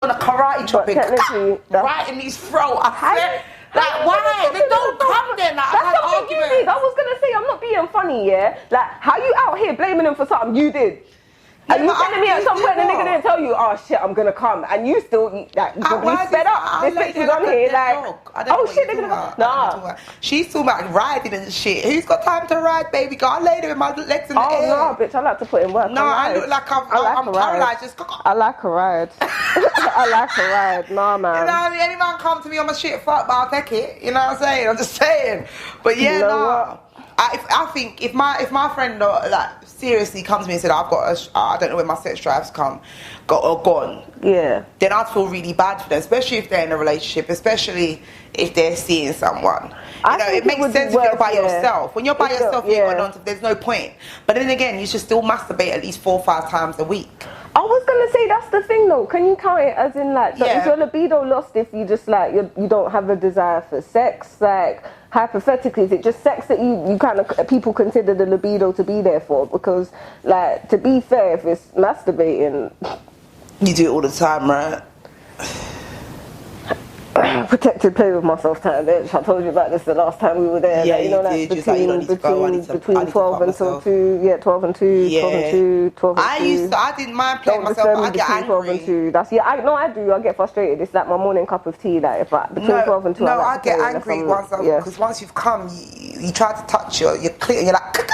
on a karate chopping right in his throat. I said, like, why? They don't come there. Like, that's something you did. I was gonna say, I'm not being funny, yeah. Like, how you out here blaming him for something you did? And you telling me at some point the nigga didn't tell you, oh shit, I'm gonna come, and you still like you sped up. This bitch is on here like, oh shit, they're gonna come. Nah, she's talking about riding and shit. Who's got time to ride, baby girl? I lay there with my legs in the air. Oh no, bitch, I like to put in work. No, I look like I'm paralyzed. Just I like a ride. I like a ride. Nah, man. You know what I mean? Any man come to me on my shit, fuck, but I'll take it. You know what I'm saying? I'm just saying. But yeah, you know I think if my friend like seriously comes to me and said I've got I don't know where my sex drive's gone, yeah, then I'd feel really bad for them, especially if they're in a relationship, especially if they're seeing someone. You know, it makes sense if you're by yourself. When you're by yourself, there's no point. But then again, you should still masturbate at least 4 or 5 times a week. I was gonna say that's the thing though. Can you count it as in like is your libido lost if you just like you don't have a desire for sex? Like hypothetically, is it just sex that you kind of people consider the libido to be there for? Because like to be fair, if it's masturbating, you do it all the time, right? Protected play with myself time, bitch. I told you about this the last time we were there. Yeah, like, you know, like between 12 until 2. Yeah, 12 and 2. Yeah. 12 and 2. 12 and 2. I didn't mind playing myself. But I get angry. 12 and 2. I do. I get frustrated. It's like my morning cup of tea. Like if between 12 and 2. No, I get angry because once you've come, you try to touch your clit and you're like.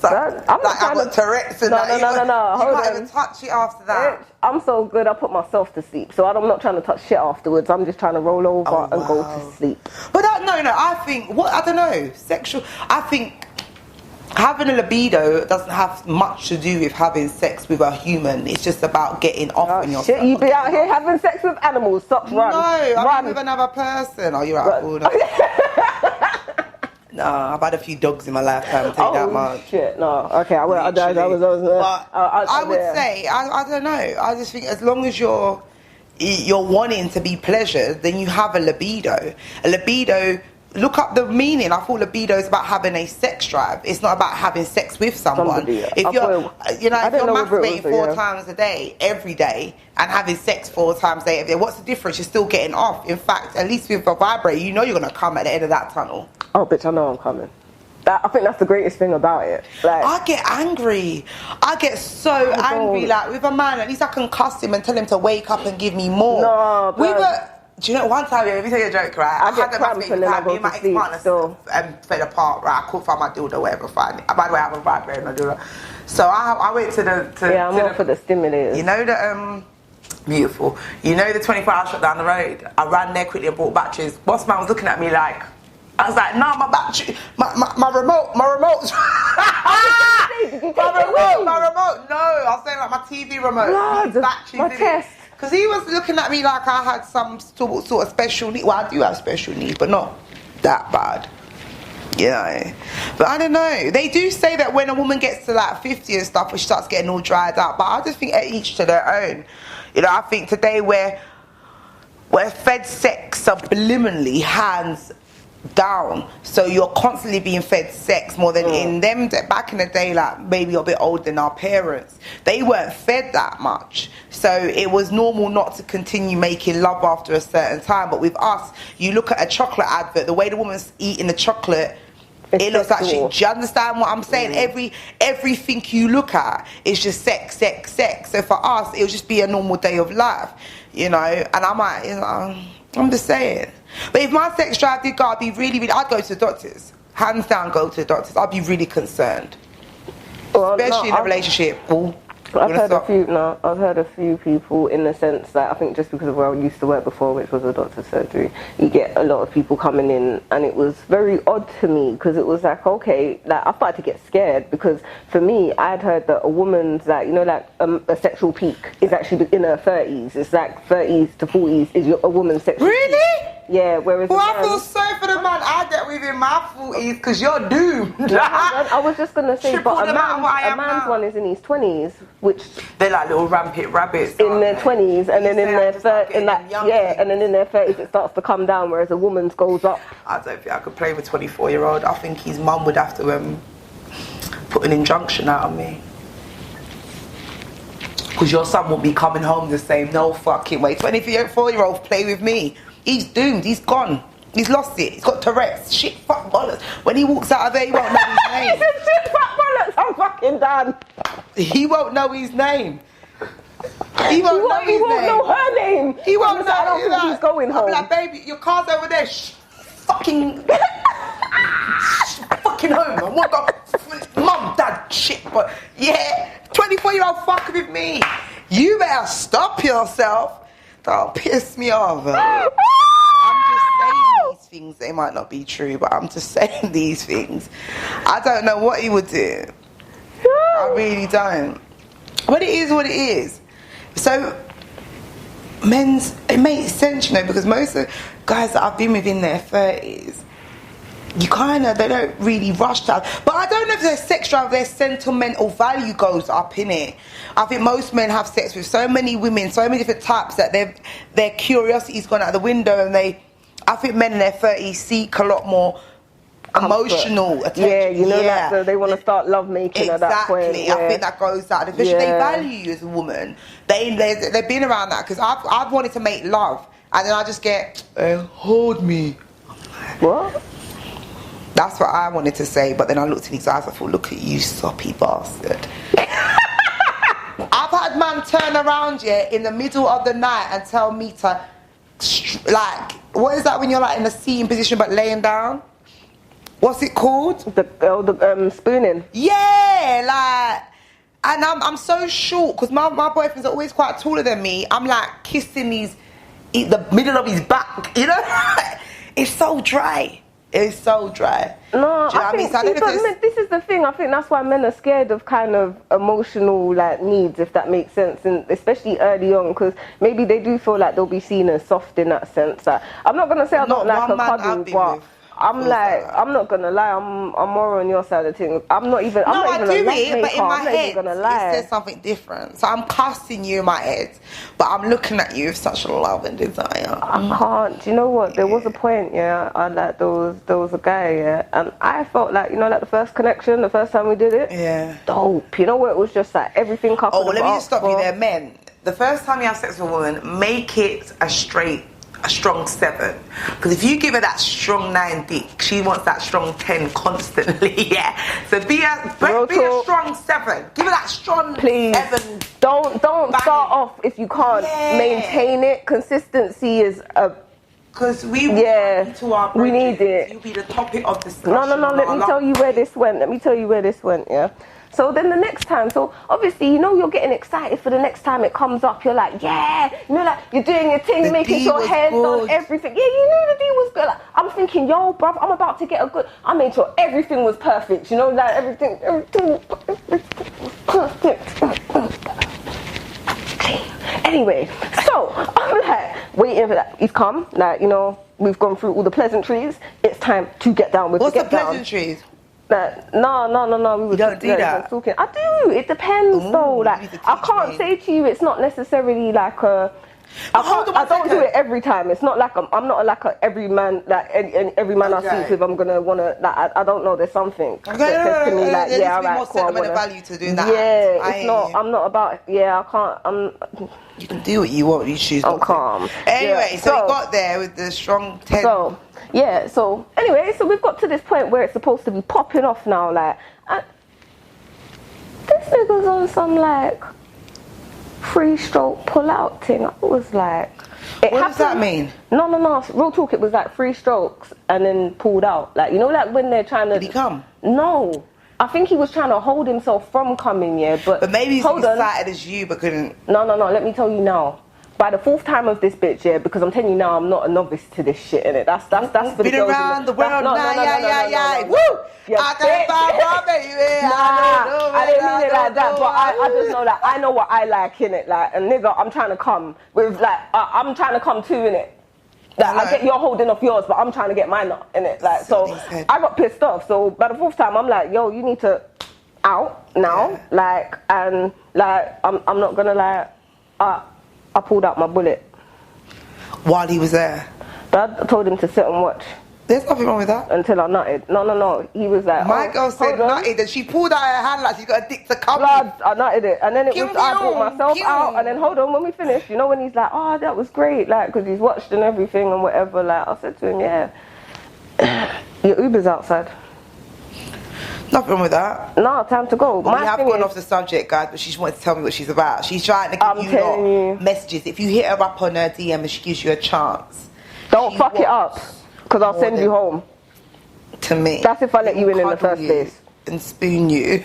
Like, I've got Tourette's and no. You can't even touch it after that. I'm so good, I put myself to sleep. So I'm not trying to touch shit afterwards. I'm just trying to roll over and go to sleep. But I think, I don't know, I think having a libido doesn't have much to do with having sex with a human. It's just about getting off on yourself. Shit, you be out here having sex with animals. Stop, run. No, I'm with another person. Oh, you're out of order. Nah, I've had a few dogs in my lifetime, I'll tell you that much. Oh, shit, no. Okay, I would say, I don't know. I just think as long as you're wanting to be pleasured, then you have a libido. A libido, look up the meaning. I thought libido is about having a sex drive. It's not about having sex with someone. If you're masturbating 4 times a day, every day, and having sex 4 times a day, every day, what's the difference? You're still getting off. In fact, at least with a vibrator, you know you're going to come at the end of that tunnel. Oh, bitch, I know I'm coming. I think that's the greatest thing about it. Like, I get angry. I get so angry. Like, with a man, at least I can cuss him and tell him to wake up and give me more. No, do you know, one time, let me tell you a joke, right? I get cramps and then I go to sleep still. Fell apart, right? I couldn't find my dildo, whatever, find it. By the way, I have a vibrator, my dildo. So I went to the... I'm all for the stimulators. You know the... Beautiful. You know the 24-hour shop down the road? I ran there quickly and bought batteries. Boss man was looking at me like... I was like, nah, my battery, my remote. My remote. No, I was saying like my TV remote. My test. Because he was looking at me like I had some sort of special need. Well, I do have special needs, but not that bad. You know. But I don't know. They do say that when a woman gets to like 50 and stuff, she starts getting all dried out. But I just think each to their own. You know, I think today we're fed sex subliminally, hands down, so you're constantly being fed sex more than in them back in the day, like maybe a bit older than our parents, they weren't fed that much, so it was normal not to continue making love after a certain time. But with us, you look at a chocolate advert, the way the woman's eating the chocolate, it looks like do you understand what I'm saying? Everything you look at is just sex. So for us, it'll just be a normal day of life, you know. And I might, you know, I'm just saying. But if my sex drive did go, I'd be really, I'd go to the doctors. Hands down, go to the doctors. I'd be really concerned. Especially in a relationship. I've heard a few people in the sense that I think just because of where I used to work before, which was a doctor's surgery, you get a lot of people coming in, and it was very odd to me because it was like, okay, like I started to get scared because for me, I'd heard that a woman's like, you know, like a sexual peak is actually in her 30s. It's like 30s to 40s is a woman's sexual peak. Really? Yeah, whereas I feel sorry for the man I get with in my 40s because you're doomed. I was just going to say, but a man's one is in his 20s, which... They're like little rampant rabbits. In their 20s, and then in their 30s, and then in their 30s it starts to come down, whereas a woman's goes up. I don't think I could play with a 24-year-old. I think his mum would have to put an injunction out on me. because your son won't be coming home the same. No fucking way. 24-year-old play with me. He's doomed. He's gone. He's lost it. He's got Tourette's. Shit, fuck bollocks. When he walks out of there, he won't know his name. Shit, fuck bollocks. I'm fucking done. He won't know his name. He won't know her name. He won't know. I don't think he's going home. I'll be like, baby, your car's over there. Fucking home. I want to mum, dad, shit. But yeah, 24-year-old fucking with me. You better stop yourself. Don't piss me off. I'm just saying these things. They might not be true, but I'm just saying these things. I don't know what he would do. I really don't. But it is what it is. So, it makes sense, you know, because most of the guys that I've been with in their 30s, they don't really rush that. But I don't know if their sex drive, their sentimental value goes up, innit? I think most men have sex with so many women, so many different types, that their curiosity's gone out the window, and I think men in their 30s seek a lot more emotional attention. Yeah, you know, like they want to start love making at that point. Exactly, I think that goes out. Especially they value you as a woman. They've been around that, because I've wanted to make love, and then I just get, hold me. What? That's what I wanted to say, but then I looked in his eyes, I thought, look at you, soppy bastard. I've had man turn around in the middle of the night and tell me to, like, what is that when you're like in a seating position but laying down? What's it called? The spooning. Yeah, like, and I'm so short, because my boyfriends are always quite taller than me. I'm like kissing the middle of his back, you know? It's so dry. It's so dry. No, I think, this is the thing. I think that's why men are scared of kind of emotional needs, if that makes sense, and especially early on, because maybe they do feel like they'll be seen as soft in that sense. Like, I'm not gonna say I don't like a cuddle, but I'm like, I'm not gonna lie, I'm more on your side of things. I'm not even a but in my head, gonna lie. It says something different. So I'm casting you in my head, but I'm looking at you with such love and desire. I can't. Do you know what? There was a point, there was a guy, and I felt like, like the first connection, the first time we did it, dope. You know what? It was just like everything coupled. Oh, well, let me just stop you there, men. The first time you have sex with a woman, make it a strong 7, because if you give her that strong 9 dick, she wants that strong 10 constantly. Yeah, so be a strong 7. Give her that strong 7. Don't start off if you can't maintain it. Consistency is a, because we need it. You'll be the topic of discussion. No. Let me tell you where this went. Yeah. So then the next time, so obviously, you're getting excited for the next time it comes up. You're like, like you're doing your thing, making sure hair's done, everything. Yeah, you knew the D was good. Like, I'm thinking, yo, bruv, I'm about to get I made sure everything was perfect. Like everything was perfect. Anyway, so I'm like waiting for that. He's come, we've gone through all the pleasantries. It's time to get down with What's the pleasantries? No. You don't do that. Talking. I do. It depends, though. Like, I can't say to you, it's not necessarily like a. I don't do it every time. It's not like I'm not like a every man, like every man I see with. I'm gonna wanna. Like, I don't know. There's something that says to me like, yeah, all right, cool. More value to doing that. Yeah, it's not. I'm not about. Yeah, I can't. You can do what you want. You choose. I'm calm. Anyway, so we got there with the strong 10. So anyway, so we've got to this point where it's supposed to be popping off now, like, this nigga's on some, like, free stroke pull out thing. I was like... What does that mean? No, real talk, it was like 3 strokes and then pulled out. Like, like when they're trying to... Did he come? No. I think he was trying to hold himself from coming, but maybe he's as excited as you, but couldn't... No, let me tell you now. By the 4th time of this bitch, because I'm telling you now, I'm not a novice to this shit, innit? That's for the been around the world now, yeah. Woo! I can't buy baby. I didn't mean it like that, but I just know that I know what I like, innit? Like, and nigga, I'm trying to come with, like, I'm trying to come too, innit? Like, I get you're holding off yours, but I'm trying to get mine up, innit? Like, so I got pissed off. So by the 4th time, I'm like, yo, you need to out now, like, and like, I'm not gonna lie, I pulled out my bullet. While he was there? But I told him to sit and watch. There's nothing wrong with that. Until I nutted. No. He was like, my girl said nutted, and she pulled out her hand like she's got a dick to come. Blood, I nutted it. And then it was, I brought myself out, and then hold on, when we finished, you know when he's like, oh, that was great, like, because he's watched and everything and whatever, like, I said to him, yeah, your Uber's outside. Nothing wrong with that. No, time to go. We have gone off the subject, guys, but she just wanted to tell me what she's about. She's trying to give you messages. If you hit her up on her DM and she gives you a chance, don't fuck it up, because I'll send you home. To me. That's if I let you in the first place. And spoon you.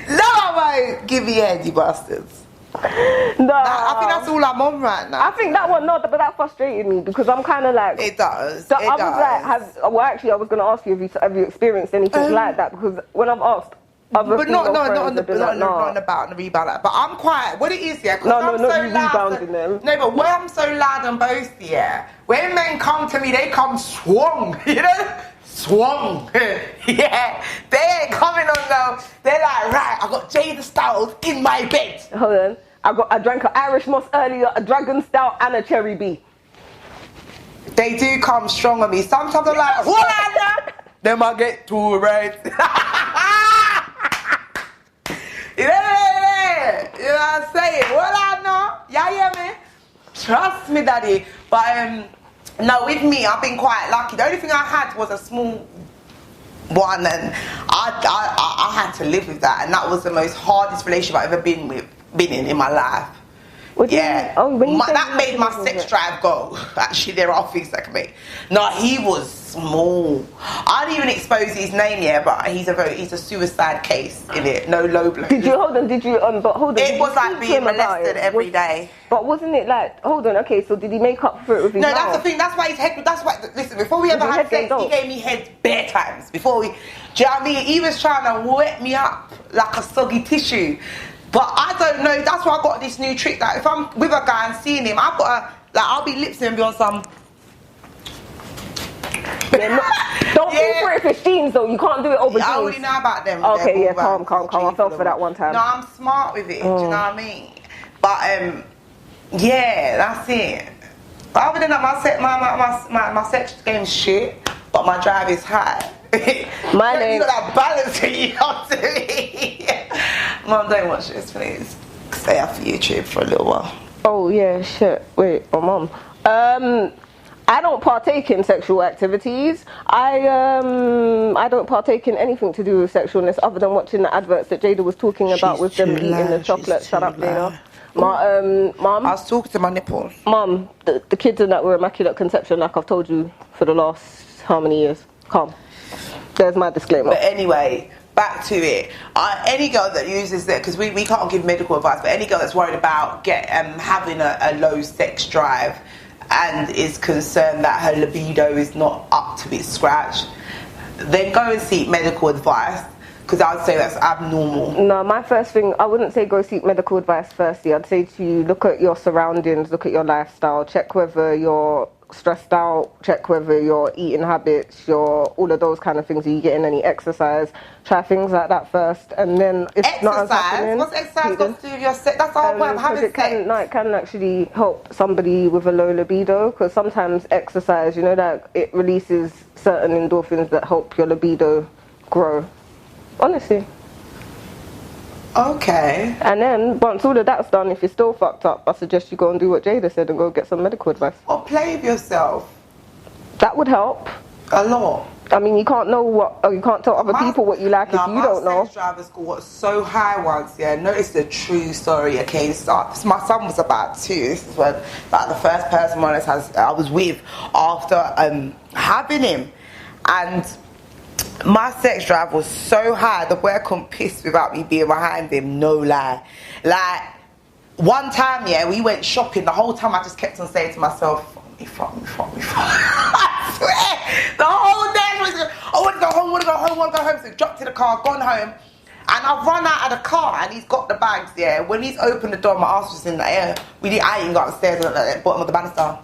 No, I won't give you head, you bastards. No. I think that's all I'm on right now. I think that one, no, but that frustrated me because I'm kind of like... It does. So I was like, actually, I was going to ask you, have you experienced anything like that? Because when I've asked... But not on the rebound. But I'm quite... What it is, yeah? No, not you rebounding them. No, but when I'm so loud and boasty, yeah, when men come to me, they come swung, you know? Swung. Yeah. They ain't coming on though. They're like, right, I got Jada Styles in my bed. Hold on. I drank an Irish Moss earlier, a Dragon Stout and a Cherry B. They do come strong on me. Sometimes I'm like, what are that? Then I get too right. You know what I'm saying? What I know? Y'all hear me? Trust me, daddy. But no, with me, I've been quite lucky. The only thing I had was a small one, and I had to live with that, and that was the most hardest relationship I've ever been in my life. What yeah. That made my sex drive go. Actually, there are things that can make. No, he was small. I didn't even expose his name yet, but he's a suicide case in it. No low blow. But hold on. It was like being molested every day. But wasn't it like, hold on, okay, so did he make up for it with his mouth? That's the thing. That's why his head. That's why. Listen, before we ever had sex, he gave me head bare times. Before we, do you know what I mean? He was trying to wet me up like a soggy tissue. But I don't know, that's why I got this new trick. Like, if I'm with a guy and seeing him, I've got to, like, I'll be lipsing and be on some... Don't fall for it for jeans, though. You can't do it over jeans. I already know about them. Okay, yeah, calm. I fell for that one time. No, I'm smart with it, do you know what I mean? But, yeah, that's it. But other than that, my sex game's shit, but my drive is high. You got that balance in you, to me. Mom, don't watch this, please. Stay off YouTube for a little while. Oh yeah, shit. Wait, Mom. I don't partake in sexual activities. I don't partake in anything to do with sexualness other than watching the adverts that Jada was talking about with them eating the chocolate. Shut up, Dana. Mom. I was talking to my nipples. Mom, the kids in that were immaculate conception, like I've told you for the last how many years? Calm. There's my disclaimer. But anyway, back to it. Any girl that uses that, because we can't give medical advice, but any girl that's worried about having a low sex drive and is concerned that her libido is not up to its scratch, then go and seek medical advice, because I would say that's abnormal. No, my first thing, I wouldn't say go seek medical advice firstly. I'd say to you, look at your surroundings, look at your lifestyle, check whether you're stressed out, check whether your eating habits, your all of those kind of things, are you getting any exercise, try things like that first, and then if exercise? Not happening, what's exercise got to do with your sex? That's the whole point of having sex. It can actually help somebody with a low libido, because sometimes exercise, you know, that it releases certain endorphins that help your libido grow, honestly. Okay. And then, once all of that's done, if you're still fucked up, I suggest you go and do what Jada said and go get some medical advice. Or play with yourself. That would help. A lot. I mean, you can't know you can't tell other people what you like if you don't know. My sex drive at school was so high once, yeah. Notice the true story, okay? So my son was about 2. This is when, like, the first person I was with after having him. And my sex drive was so high, the boy couldn't piss without me being behind him, no lie. Like, one time, yeah, we went shopping. The whole time I just kept on saying to myself, fuck me. I swear, the whole day I want to go home. So dropped to the car, gone home, and I've run out of the car, and he's got the bags, yeah. When he's opened the door, my ass was in the air. I ain't got upstairs at the bottom of the banister.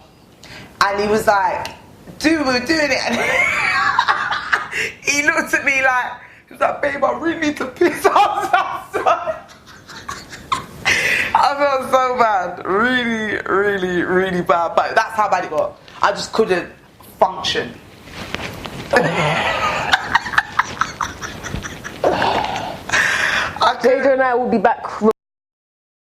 And he was like, dude, we were doing it. And he looked at me like, he was like, babe, I really need to piss. I felt so bad. Really, really, really bad. But that's how bad it got. I just couldn't function. Jada and I will be back